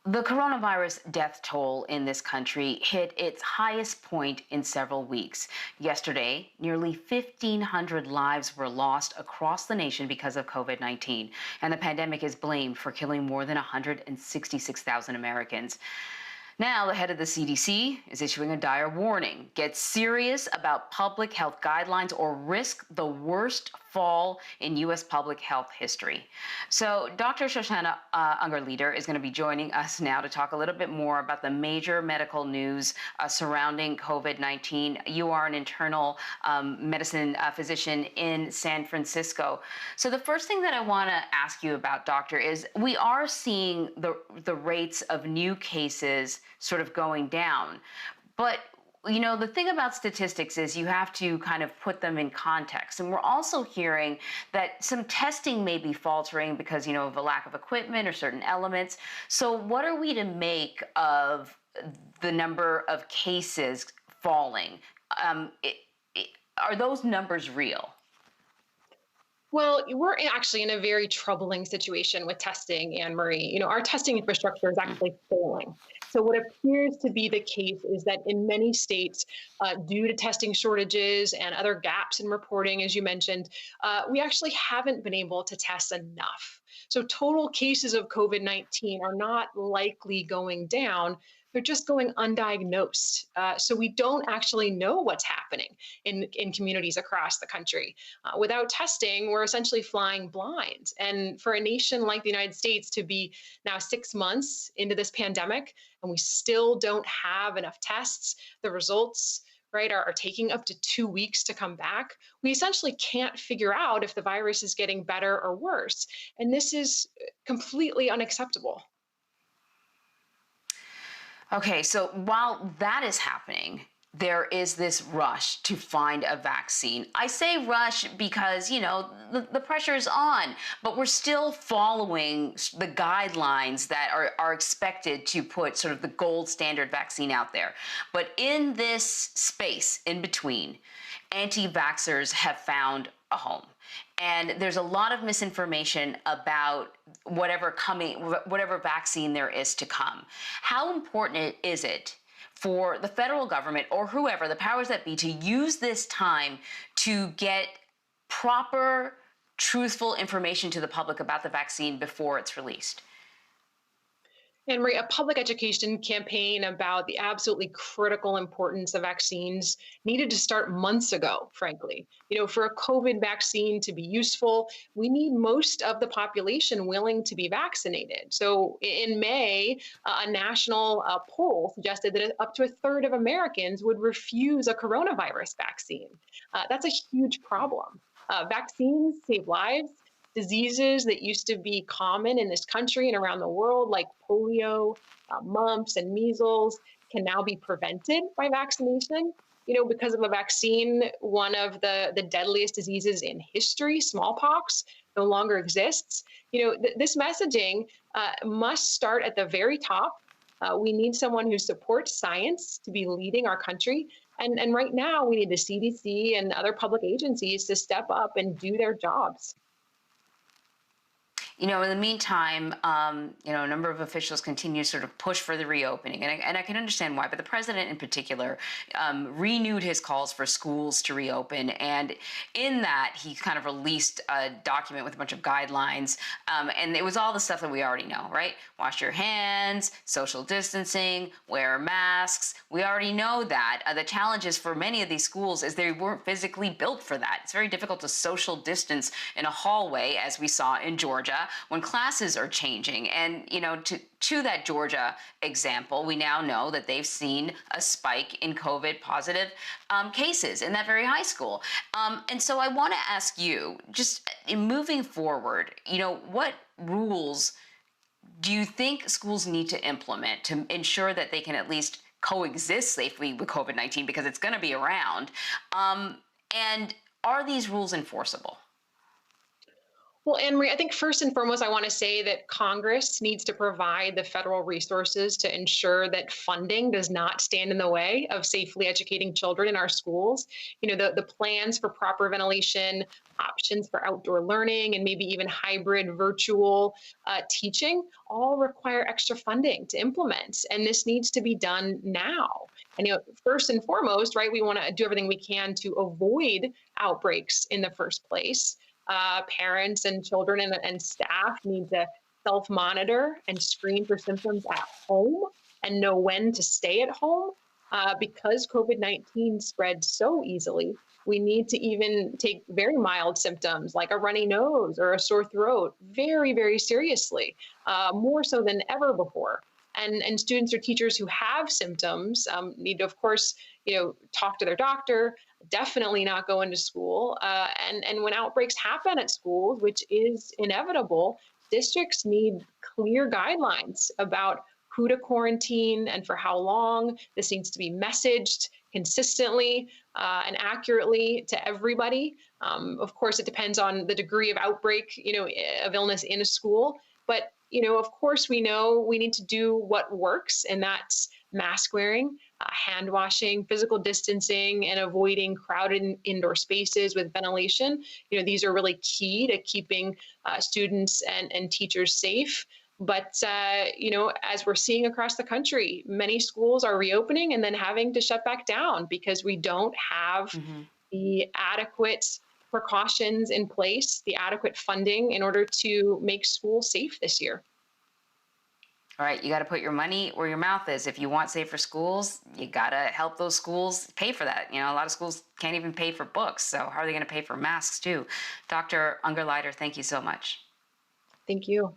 The coronavirus death toll in this country hit its highest point in several weeks. Yesterday, nearly 1,500 lives were lost across the nation because of COVID-19, and the pandemic is blamed for killing more than 166,000 Americans. Now, the head of the CDC is issuing a dire warning. Get serious about public health guidelines or risk the worst fall in U.S. public health history. So, Dr. Shoshana Ungerleider is going to be joining us now to talk a little bit more about the major medical news surrounding COVID-19. You are an internal medicine physician in San Francisco. So, the first thing that I want to ask you about, doctor, is we are seeing the rates of new cases sort of going down. But the thing about statistics is you have to kind of put them in context. And we're also hearing that some testing may be faltering because, of a lack of equipment or certain elements. So what are we to make of the number of cases falling? Are those numbers real? Well, we're actually in a very troubling situation with testing, Anne Marie. Our testing infrastructure is actually failing. So, what appears to be the case is that in many states, due to testing shortages and other gaps in reporting, as you mentioned, we actually haven't been able to test enough. So, total cases of COVID-19 are not likely going down. They're just going undiagnosed. So we don't actually know what's happening in communities across the country. Without testing, we're essentially flying blind. And for a nation like the United States to be now 6 months into this pandemic, and we still don't have enough tests, the results right, are taking up to 2 weeks to come back. We essentially can't figure out if the virus is getting better or worse. And this is completely unacceptable. Okay, so while that is happening, there is this rush to find a vaccine. I say rush because, the pressure is on, but we're still following the guidelines that are expected to put sort of the gold standard vaccine out there. But in this space in between, anti-vaxxers have found a home. And there's a lot of misinformation about whatever vaccine there is to come. How important is it for the federal government or whoever, the powers that be, to use this time to get proper, truthful information to the public about the vaccine before it's released? And Marie, a public education campaign about the absolutely critical importance of vaccines needed to start months ago, frankly. For a COVID vaccine to be useful, we need most of the population willing to be vaccinated. So in May, a national poll suggested that up to a third of Americans would refuse a coronavirus vaccine. That's a huge problem. Vaccines save lives. Diseases that used to be common in this country and around the world, like polio, mumps, and measles, can now be prevented by vaccination. Because of a vaccine, one of the deadliest diseases in history, smallpox, no longer exists. This messaging must start at the very top. We need someone who supports science to be leading our country. And right now, we need the CDC and other public agencies to step up and do their jobs. In the meantime, a number of officials continue to sort of push for the reopening, and I can understand why. But the president, in particular, renewed his calls for schools to reopen, and in that, he kind of released a document with a bunch of guidelines, and it was all the stuff that we already know, right? Wash your hands, social distancing, wear masks. We already know that. The challenges for many of these schools is they weren't physically built for that. It's very difficult to social distance in a hallway, as we saw in Georgia, when classes are changing. And, to that Georgia example, we now know that they've seen a spike in COVID positive cases in that very high school. And so I want to ask you, just in moving forward, what rules do you think schools need to implement to ensure that they can at least coexist safely with COVID-19, because it's going to be around? And are these rules enforceable? Well, Anne Marie, I think first and foremost, I want to say that Congress needs to provide the federal resources to ensure that funding does not stand in the way of safely educating children in our schools. The plans for proper ventilation, options for outdoor learning, and maybe even hybrid virtual teaching all require extra funding to implement. And this needs to be done now. And first and foremost, right, we want to do everything we can to avoid outbreaks in the first place. Parents and children and staff need to self monitor and screen for symptoms at home and know when to stay at home. Because COVID-19 spreads so easily, we need to even take very mild symptoms like a runny nose or a sore throat very, very seriously, more so than ever before. And students or teachers who have symptoms need to, of course, talk to their doctor, definitely not go into school. And when outbreaks happen at schools, which is inevitable, districts need clear guidelines about who to quarantine and for how long. This needs to be messaged consistently and accurately to everybody. Of course, it depends on the degree of outbreak, of illness in a school. But of course, we know we need to do what works, and that's mask wearing, hand washing, physical distancing, and avoiding crowded indoor spaces with ventilation. These are really key to keeping students and teachers safe. But, as we're seeing across the country, many schools are reopening and then having to shut back down because we don't have Hmm. the adequate precautions in place, the adequate funding in order to make schools safe this year. All right, you got to put your money where your mouth is. If you want safer schools, you got to help those schools pay for that. A lot of schools can't even pay for books. So how are they going to pay for masks too? Dr. Ungerleider, thank you so much. Thank you.